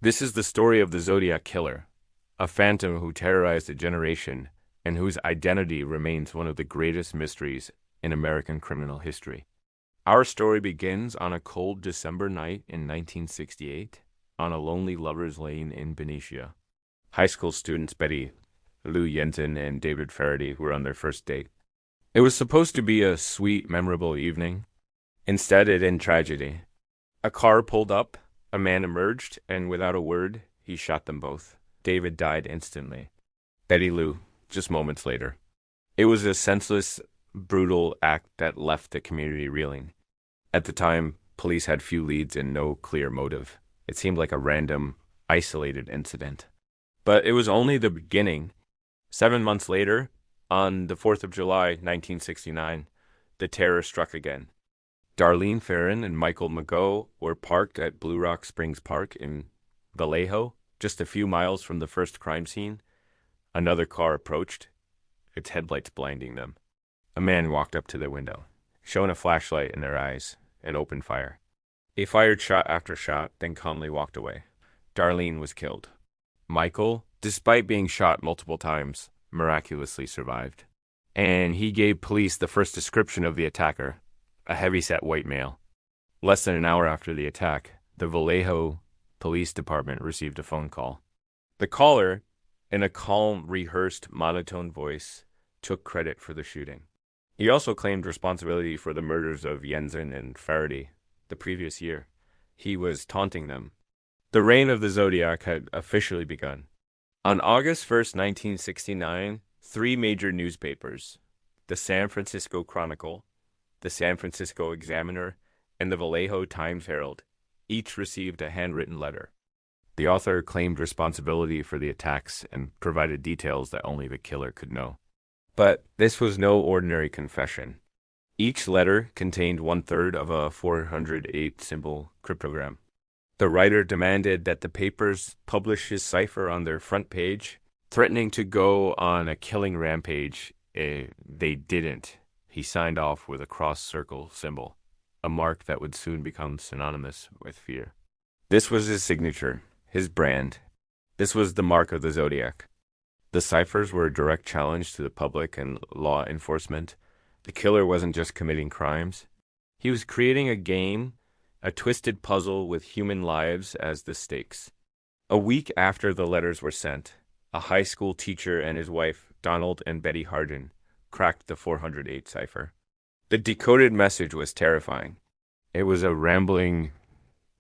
This is the story of the Zodiac Killer, a phantom who terrorized a generation and whose identity remains one of the greatest mysteries in American criminal history. Our story begins on a cold December night in 1968 on a lonely lover's lane in Benicia. High school students Betty Lou Jensen and David Faraday were on their first date. It was supposed to be a sweet, memorable evening. Instead, it ended tragedy. A car pulled up, a man emerged, and without a word, he shot them both. David died instantly. Betty Lou, just moments later. It was a senseless, brutal act that left the community reeling. At the time, police had few leads and no clear motive. It seemed like a random, isolated incident. But it was only the beginning. 7 months later, on the 4th of July, 1969, the terror struck again. Darlene Ferrin and Michael Mageau were parked at Blue Rock Springs Park in Vallejo, just a few miles from the first crime scene. Another car approached, its headlights blinding them. A man walked up to their window, shone a flashlight in their eyes, and opened fire. He fired shot after shot, then calmly walked away. Darlene was killed. Michael, despite being shot multiple times, miraculously survived. And he gave police the first description of the attacker, a heavy-set white male. Less than an hour after the attack, the Vallejo Police Department received a phone call. The caller, in a calm, rehearsed, monotone voice, took credit for the shooting. He also claimed responsibility for the murders of Jensen and Faraday the previous year. He was taunting them. The reign of the Zodiac had officially begun. On August 1st, 1969, three major newspapers, the San Francisco Chronicle, the San Francisco Examiner, and the Vallejo Times-Herald, each received a handwritten letter. The author claimed responsibility for the attacks and provided details that only the killer could know. But this was no ordinary confession. Each letter contained 1/3 of a 408-symbol cryptogram. The writer demanded that the papers publish his cipher on their front page, threatening to go on a killing rampage if they didn't. He signed off with a cross-circle symbol, a mark that would soon become synonymous with fear. This was his signature, his brand. This was the mark of the Zodiac. The ciphers were a direct challenge to the public and law enforcement. The killer wasn't just committing crimes. He was creating a game, a twisted puzzle with human lives as the stakes. A week after the letters were sent, a high school teacher and his wife, Donald and Betty Hardin, cracked the 408 cipher. The decoded message was terrifying. It was a rambling,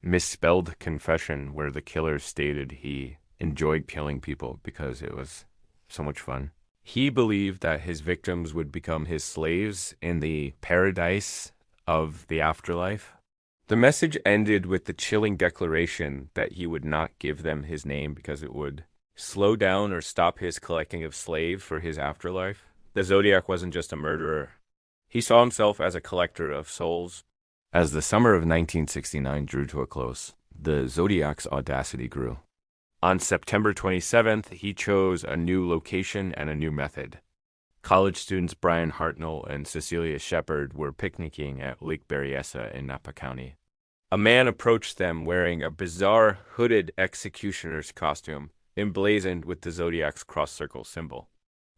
misspelled confession where the killer stated he enjoyed killing people because it was so much fun. He believed that his victims would become his slaves in the paradise of the afterlife. The message ended with the chilling declaration that he would not give them his name because it would slow down or stop his collecting of slaves for his afterlife. The Zodiac wasn't just a murderer. He saw himself as a collector of souls. As the summer of 1969 drew to a close, the Zodiac's audacity grew. On September 27th, he chose a new location and a new method. College students Brian Hartnell and Cecilia Shepard were picnicking at Lake Berryessa in Napa County. A man approached them wearing a bizarre hooded executioner's costume, emblazoned with the Zodiac's cross-circle symbol.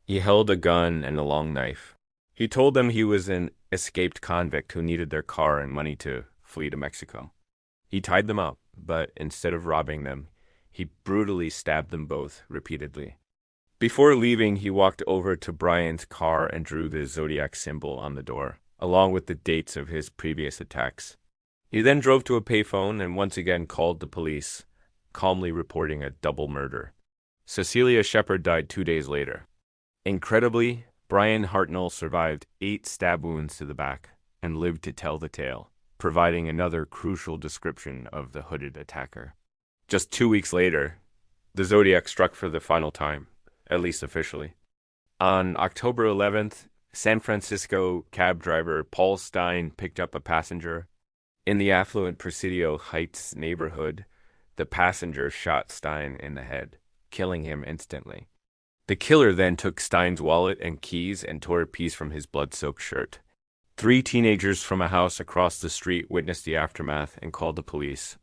He held a gun and a long knife. He told them he was an escaped convict who needed their car and money to flee to Mexico. He tied them up, but instead of robbing them, he brutally stabbed them both repeatedly. Before leaving, he walked over to Brian's car and drew the Zodiac symbol on the door, along with the dates of his previous attacks. He then drove to a payphone and once again called the police, calmly reporting a double murder. Cecilia Shepard died 2 days later. Incredibly, Brian Hartnell survived 8 stab wounds to the back and lived to tell the tale, providing another crucial description of the hooded attacker. Just 2 weeks later, the Zodiac struck for the final time, at least officially. On October 11th, San Francisco cab driver Paul Stein picked up a passenger. In the affluent Presidio Heights neighborhood, the passenger shot Stein in the head, killing him instantly. The killer then took Stein's wallet and keys and tore a piece from his blood-soaked shirt. 3 teenagers from a house across the street witnessed the aftermath and called the police.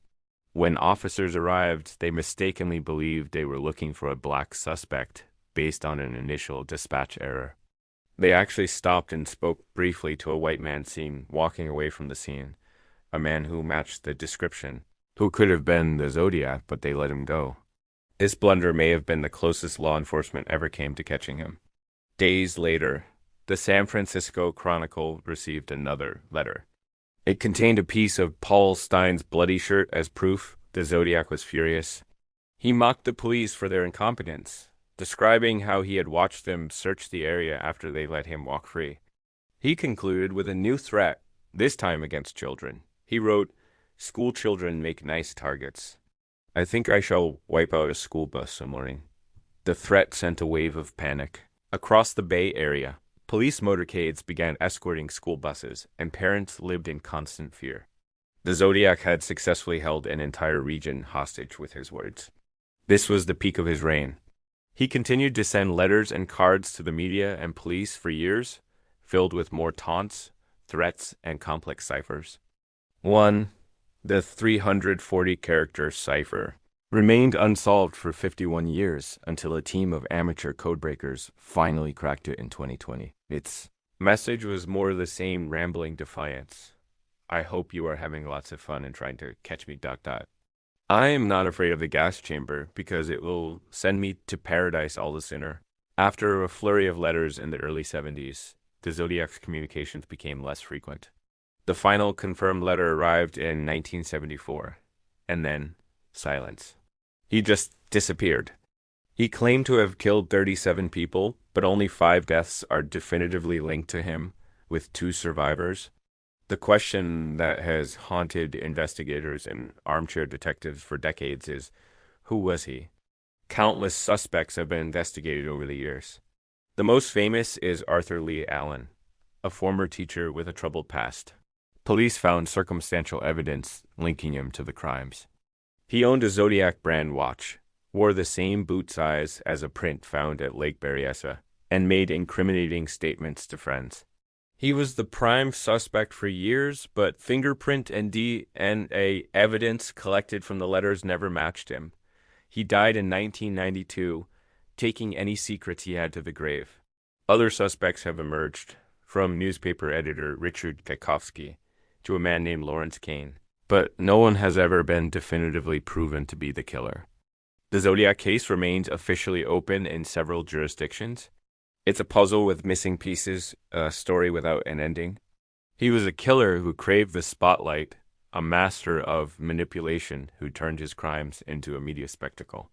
When officers arrived, they mistakenly believed they were looking for a black suspect based on an initial dispatch error. They actually stopped and spoke briefly to a white man seen walking away from the scene, a man who matched the description, who could have been the Zodiac, but they let him go. This blunder may have been the closest law enforcement ever came to catching him. Days later, the San Francisco Chronicle received another letter. It contained a piece of Paul Stein's bloody shirt as proof. The Zodiac was furious. He mocked the police for their incompetence, describing how he had watched them search the area after they let him walk free. He concluded with a new threat, this time against children. He wrote, "School children make nice targets. I think I shall wipe out a school bus some morning." The threat sent a wave of panic. Across the Bay Area, police motorcades began escorting school buses, and parents lived in constant fear. The Zodiac had successfully held an entire region hostage with his words. This was the peak of his reign. He continued to send letters and cards to the media and police for years, filled with more taunts, threats, and complex ciphers. 1. The 340-character cipher remained unsolved for 51 years until a team of amateur codebreakers finally cracked it in 2020. Its message was more the same rambling defiance. I hope you are having lots of fun and trying to catch me ... I am not afraid of the gas chamber because it will send me to paradise all the sooner. After a flurry of letters in the early 70s, the Zodiac's communications became less frequent. The final confirmed letter arrived in 1974, and then silence. He just disappeared. He claimed to have killed 37 people, but only 5 deaths are definitively linked to him, with 2 survivors. The question that has haunted investigators and armchair detectives for decades is, who was he? Countless suspects have been investigated over the years. The most famous is Arthur Lee Allen, a former teacher with a troubled past. Police found circumstantial evidence linking him to the crimes. He owned a Zodiac brand watch, wore the same boot size as a print found at Lake Berryessa, and made incriminating statements to friends. He was the prime suspect for years, but fingerprint and DNA evidence collected from the letters never matched him. He died in 1992, taking any secrets he had to the grave. Other suspects have emerged, from newspaper editor Richard Tchaikovsky to a man named Lawrence Kane, but no one has ever been definitively proven to be the killer. The Zodiac case remains officially open in several jurisdictions. It's a puzzle with missing pieces, a story without an ending. He was a killer who craved the spotlight, a master of manipulation who turned his crimes into a media spectacle.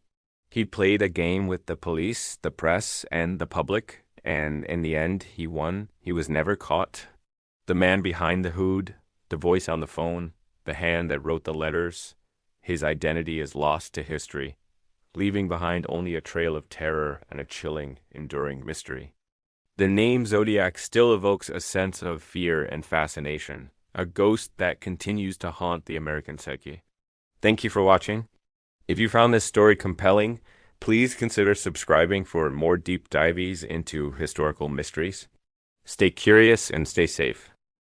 He played a game with the police, the press, and the public, and in the end, he won. He was never caught. The man behind the hood, the voice on the phone, the hand that wrote the letters, his identity is lost to history, leaving behind only a trail of terror and a chilling, enduring mystery. The name Zodiac still evokes a sense of fear and fascination, a ghost that continues to haunt the American psyche. Thank you for watching. If you found this story compelling, please consider subscribing for more deep dives into historical mysteries. Stay curious and stay safe.